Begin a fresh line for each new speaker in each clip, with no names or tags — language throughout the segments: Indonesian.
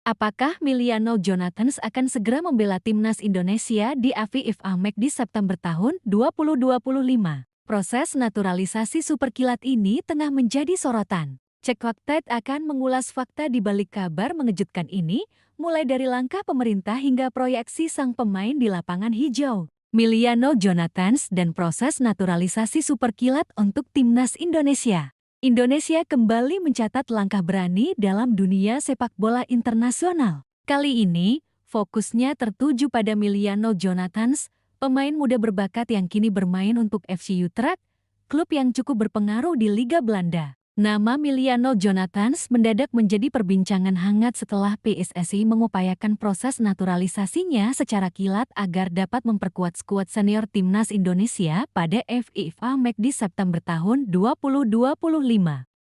Apakah Miliano Jonathans akan segera membela timnas Indonesia di AFF Amek di September tahun 2025? Proses naturalisasi superkilat ini tengah menjadi sorotan. Cek Fakta akan mengulas fakta di balik kabar mengejutkan ini, mulai dari langkah pemerintah hingga proyeksi sang pemain di lapangan hijau. Miliano Jonathans dan proses naturalisasi superkilat untuk timnas Indonesia. Indonesia kembali mencatat langkah berani dalam dunia sepak bola internasional. Kali ini, fokusnya tertuju pada Miliano Jonathans, pemain muda berbakat yang kini bermain untuk FC Utrecht, klub yang cukup berpengaruh di Liga Belanda. Nama Miliano Jonathans mendadak menjadi perbincangan hangat setelah PSSI mengupayakan proses naturalisasinya secara kilat agar dapat memperkuat skuad senior timnas Indonesia pada FIFA Amek di September tahun 2025.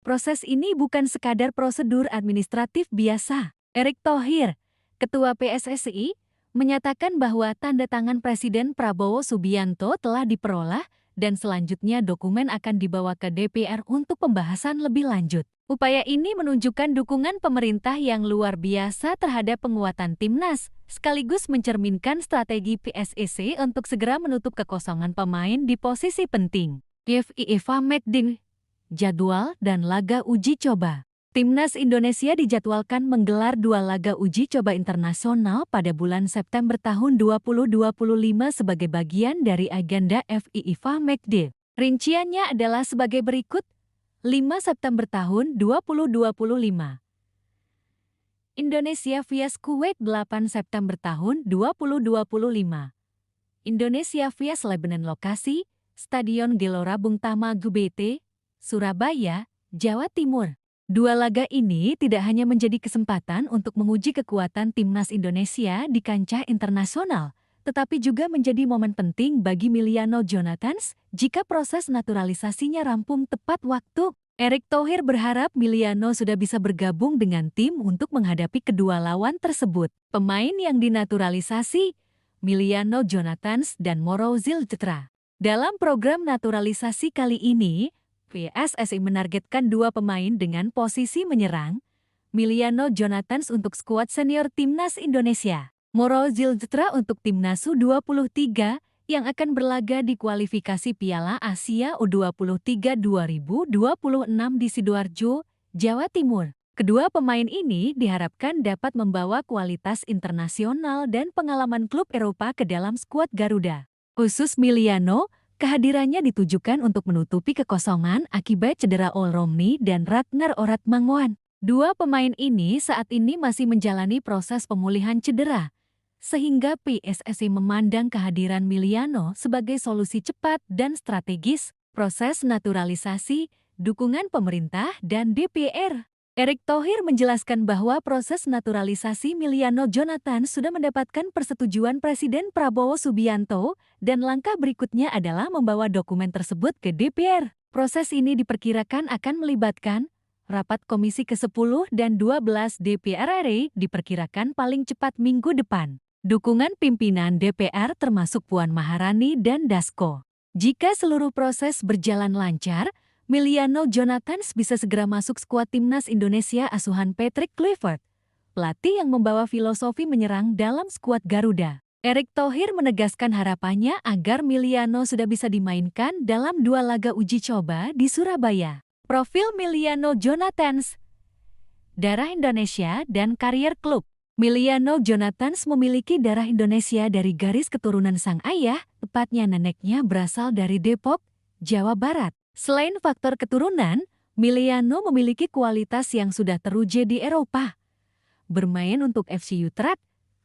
Proses ini bukan sekadar prosedur administratif biasa. Erick Thohir, Ketua PSSI, menyatakan bahwa tanda tangan Presiden Prabowo Subianto telah diperoleh dan selanjutnya dokumen akan dibawa ke DPR untuk pembahasan lebih lanjut. Upaya ini menunjukkan dukungan pemerintah yang luar biasa terhadap penguatan timnas, sekaligus mencerminkan strategi PSSI untuk segera menutup kekosongan pemain di posisi penting. FIFA Amek, jadwal dan laga uji coba. Timnas Indonesia dijadwalkan menggelar 2 laga uji coba internasional pada bulan September tahun 2025 sebagai bagian dari agenda FIFA Amek. Rinciannya adalah sebagai berikut: 5 September tahun 2025. Indonesia vs Kuwait 8 September tahun 2025. Indonesia vs Lebanon. Lokasi: Stadion Gelora Bung Tomo GBT, Surabaya, Jawa Timur. 2 laga ini tidak hanya menjadi kesempatan untuk menguji kekuatan timnas Indonesia di kancah internasional, tetapi juga menjadi momen penting bagi Miliano Jonathans jika proses naturalisasinya rampung tepat waktu. Erick Thohir berharap Miliano sudah bisa bergabung dengan tim untuk menghadapi kedua lawan tersebut. Pemain yang dinaturalisasi, Miliano Jonathans dan Moro Ziljetra. Dalam program naturalisasi kali ini, PSSI menargetkan 2 pemain dengan posisi menyerang, Miliano Jonathans untuk skuad senior timnas Indonesia, Moro Ziljetra untuk timnas U23 yang akan berlaga di kualifikasi Piala Asia U23 2026 di Sidoarjo, Jawa Timur. Kedua pemain ini diharapkan dapat membawa kualitas internasional dan pengalaman klub Eropa ke dalam skuad Garuda. Khusus Miliano, kehadirannya ditujukan untuk menutupi kekosongan akibat cedera Ol Romni dan Ragnar Orat Mangwan. 2 pemain ini saat ini masih menjalani proses pemulihan cedera, sehingga PSSI memandang kehadiran Miliano sebagai solusi cepat dan strategis. Proses naturalisasi, dukungan pemerintah dan DPR. Erick Thohir menjelaskan bahwa proses naturalisasi Miliano Jonathans sudah mendapatkan persetujuan Presiden Prabowo Subianto dan langkah berikutnya adalah membawa dokumen tersebut ke DPR. Proses ini diperkirakan akan melibatkan rapat Komisi ke-10 dan 12 DPR RI diperkirakan paling cepat minggu depan. Dukungan pimpinan DPR termasuk Puan Maharani dan Dasko. Jika seluruh proses berjalan lancar, Miliano Jonathans bisa segera masuk skuad timnas Indonesia asuhan Patrick Kluivert, pelatih yang membawa filosofi menyerang dalam skuad Garuda. Erick Thohir menegaskan harapannya agar Miliano sudah bisa dimainkan dalam 2 laga uji coba di Surabaya. Profil Miliano Jonathans, darah Indonesia dan karier klub. Miliano Jonathans memiliki darah Indonesia dari garis keturunan sang ayah, tepatnya neneknya berasal dari Depok, Jawa Barat. Selain faktor keturunan, Miliano memiliki kualitas yang sudah teruji di Eropa. Bermain untuk FC Utrecht,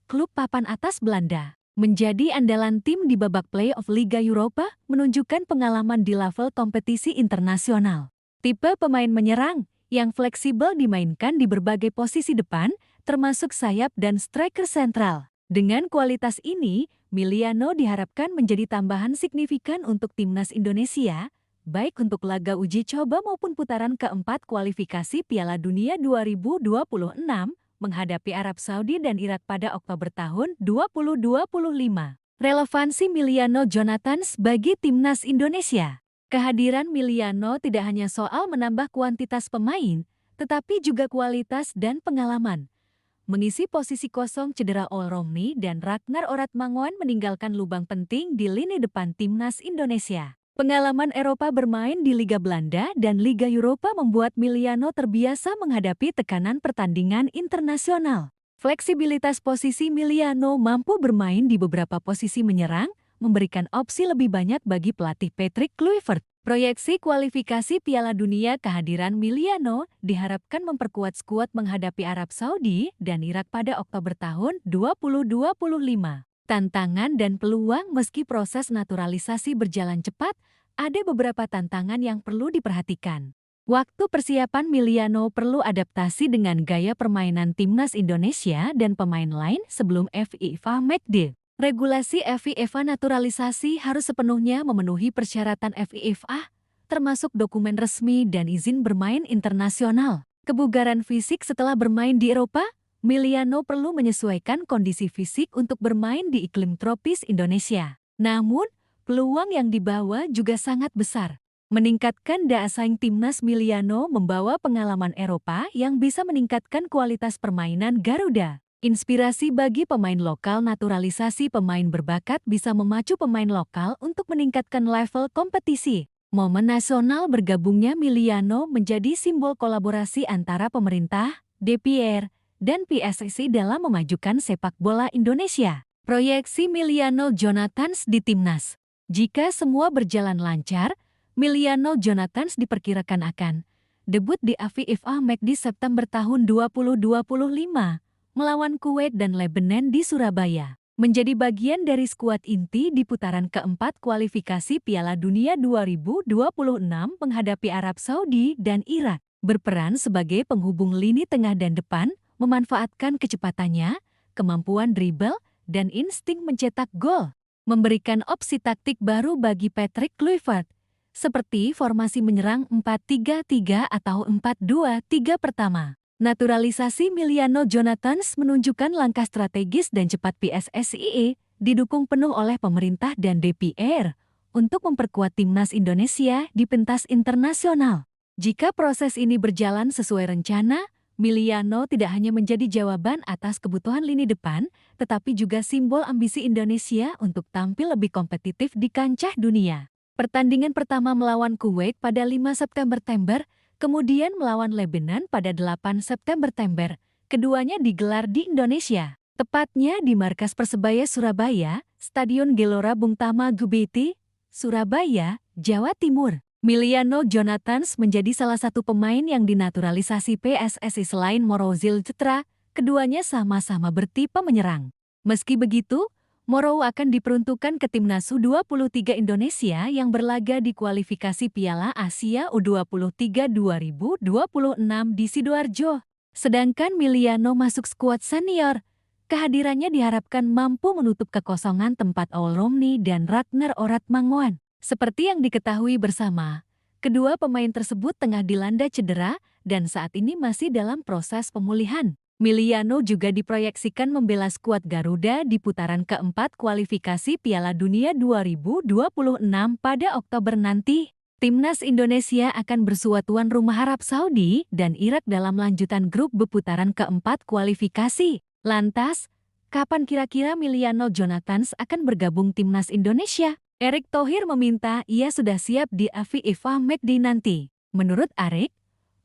klub papan atas Belanda. Menjadi andalan tim di babak play-off Liga Eropa menunjukkan pengalaman di level kompetisi internasional. Tipe pemain menyerang yang fleksibel dimainkan di berbagai posisi depan, termasuk sayap dan striker sentral. Dengan kualitas ini, Miliano diharapkan menjadi tambahan signifikan untuk timnas Indonesia, baik untuk laga uji coba maupun putaran keempat kualifikasi Piala Dunia 2026 menghadapi Arab Saudi dan Irak pada Oktober tahun 2025. Relevansi Miliano Jonathans bagi timnas Indonesia. Kehadiran Miliano tidak hanya soal menambah kuantitas pemain, tetapi juga kualitas dan pengalaman. mengisi posisi kosong cedera Olromni dan Ragnar Oratmangoen meninggalkan lubang penting di lini depan timnas Indonesia. Pengalaman Eropa bermain di Liga Belanda dan Liga Eropa membuat Miliano terbiasa menghadapi tekanan pertandingan internasional. Fleksibilitas posisi Miliano mampu bermain di beberapa posisi menyerang, memberikan opsi lebih banyak bagi pelatih Patrick Kluivert. Proyeksi kualifikasi Piala Dunia kehadiran Miliano diharapkan memperkuat skuad menghadapi Arab Saudi dan Irak pada Oktober tahun 2025. Tantangan dan peluang. Meski proses naturalisasi berjalan cepat, ada beberapa tantangan yang perlu diperhatikan. Waktu persiapan Miliano perlu adaptasi dengan gaya permainan timnas Indonesia dan pemain lain sebelum FIFA Matchday. Regulasi FIFA naturalisasi harus sepenuhnya memenuhi persyaratan FIFA, termasuk dokumen resmi dan izin bermain internasional. Kebugaran fisik. Setelah bermain di Eropa, Miliano perlu menyesuaikan kondisi fisik untuk bermain di iklim tropis Indonesia. Namun, peluang yang dibawa juga sangat besar. Meningkatkan daya saing timnas. Miliano membawa pengalaman Eropa yang bisa meningkatkan kualitas permainan Garuda. Inspirasi bagi pemain lokal. Naturalisasi pemain berbakat bisa memacu pemain lokal untuk meningkatkan level kompetisi. Momen nasional. Bergabungnya Miliano menjadi simbol kolaborasi antara pemerintah, DPR, dan PSSI dalam memajukan sepak bola Indonesia. Proyeksi Miliano Jonathans di timnas. Jika semua berjalan lancar, Miliano Jonathans diperkirakan akan debut di FIFA Matchday September tahun 2025 melawan Kuwait dan Lebanon di Surabaya. Menjadi bagian dari skuad inti di putaran keempat kualifikasi Piala Dunia 2026 menghadapi Arab Saudi dan Irak. Berperan sebagai penghubung lini tengah dan depan, memanfaatkan kecepatannya, kemampuan dribble, dan insting mencetak gol. Memberikan opsi taktik baru bagi Patrick Kluivert, seperti formasi menyerang 4-3-3 atau 4-2-3 pertama. Naturalisasi Miliano Jonathans menunjukkan langkah strategis dan cepat PSSI, didukung penuh oleh pemerintah dan DPR, untuk memperkuat timnas Indonesia di pentas internasional. Jika proses ini berjalan sesuai rencana, Miliano tidak hanya menjadi jawaban atas kebutuhan lini depan, tetapi juga simbol ambisi Indonesia untuk tampil lebih kompetitif di kancah dunia. Pertandingan pertama melawan Kuwait pada 5 September, kemudian melawan Lebanon pada 8 September. Keduanya digelar di Indonesia, tepatnya di markas Persebaya Surabaya, Stadion Gelora Bung Tomo GBT, Surabaya, Jawa Timur. Miliano Jonathans menjadi salah satu pemain yang dinaturalisasi PSSI selain Morozil Cetra, keduanya sama-sama bertipe menyerang. Meski begitu, Moro akan diperuntukkan ke timnas U23 Indonesia yang berlaga di kualifikasi Piala Asia U23 2026 di Sidoarjo. Sedangkan Miliano masuk skuad senior. Kehadirannya diharapkan mampu menutup kekosongan tempat Olromni dan Ragnar Oratmangoen. Seperti yang diketahui bersama, kedua pemain tersebut tengah dilanda cedera dan saat ini masih dalam proses pemulihan. Miliano juga diproyeksikan membela skuad Garuda di putaran keempat kualifikasi Piala Dunia 2026 pada Oktober nanti. Timnas Indonesia akan bersua tuan rumah Arab Saudi dan Irak dalam lanjutan grup B putaran keempat kualifikasi. Lantas, kapan kira-kira Miliano Jonathans akan bergabung timnas Indonesia? Erick Thohir meminta ia sudah siap di FIFA Matchday nanti. Menurut Erick,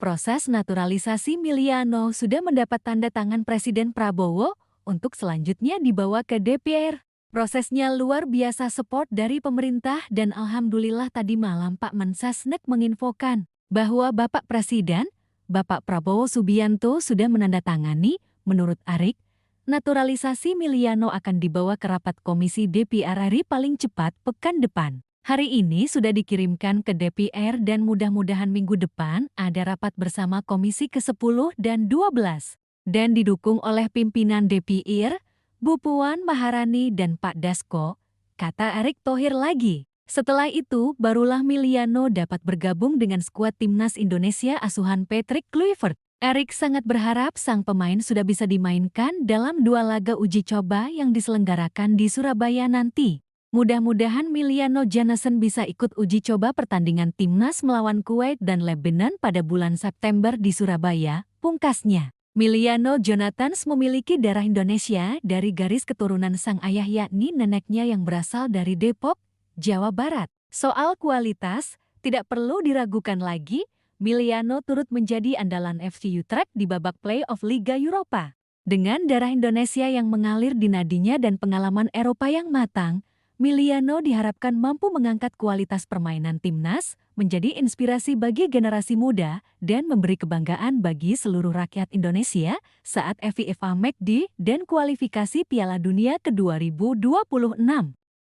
proses naturalisasi Miliano sudah mendapat tanda tangan Presiden Prabowo untuk selanjutnya dibawa ke DPR. Prosesnya luar biasa support dari pemerintah dan alhamdulillah tadi malam Pak Mensesnek menginfokan bahwa Bapak Presiden, Bapak Prabowo Subianto sudah menandatangani. Menurut Erick, naturalisasi Miliano akan dibawa ke rapat komisi DPR RI paling cepat pekan depan. Hari ini sudah dikirimkan ke DPR dan mudah-mudahan minggu depan ada rapat bersama komisi ke-10 dan 12. Dan didukung oleh pimpinan DPR, Bu Puan Maharani dan Pak Dasko, kata Erick Thohir lagi. Setelah itu barulah Miliano dapat bergabung dengan skuad timnas Indonesia asuhan Patrick Kluivert. Erick sangat berharap sang pemain sudah bisa dimainkan dalam 2 laga uji coba yang diselenggarakan di Surabaya nanti. Mudah-mudahan Miliano Jonathans bisa ikut uji coba pertandingan timnas melawan Kuwait dan Lebanon pada bulan September di Surabaya, pungkasnya. Miliano Jonathans memiliki darah Indonesia dari garis keturunan sang ayah yakni neneknya yang berasal dari Depok, Jawa Barat. Soal kualitas, tidak perlu diragukan lagi, Miliano turut menjadi andalan FC Utrecht di babak play-off Liga Eropa. Dengan darah Indonesia yang mengalir di nadinya dan pengalaman Eropa yang matang, Miliano diharapkan mampu mengangkat kualitas permainan timnas, menjadi inspirasi bagi generasi muda, dan memberi kebanggaan bagi seluruh rakyat Indonesia saat FIFA McD dan kualifikasi Piala Dunia ke-2026.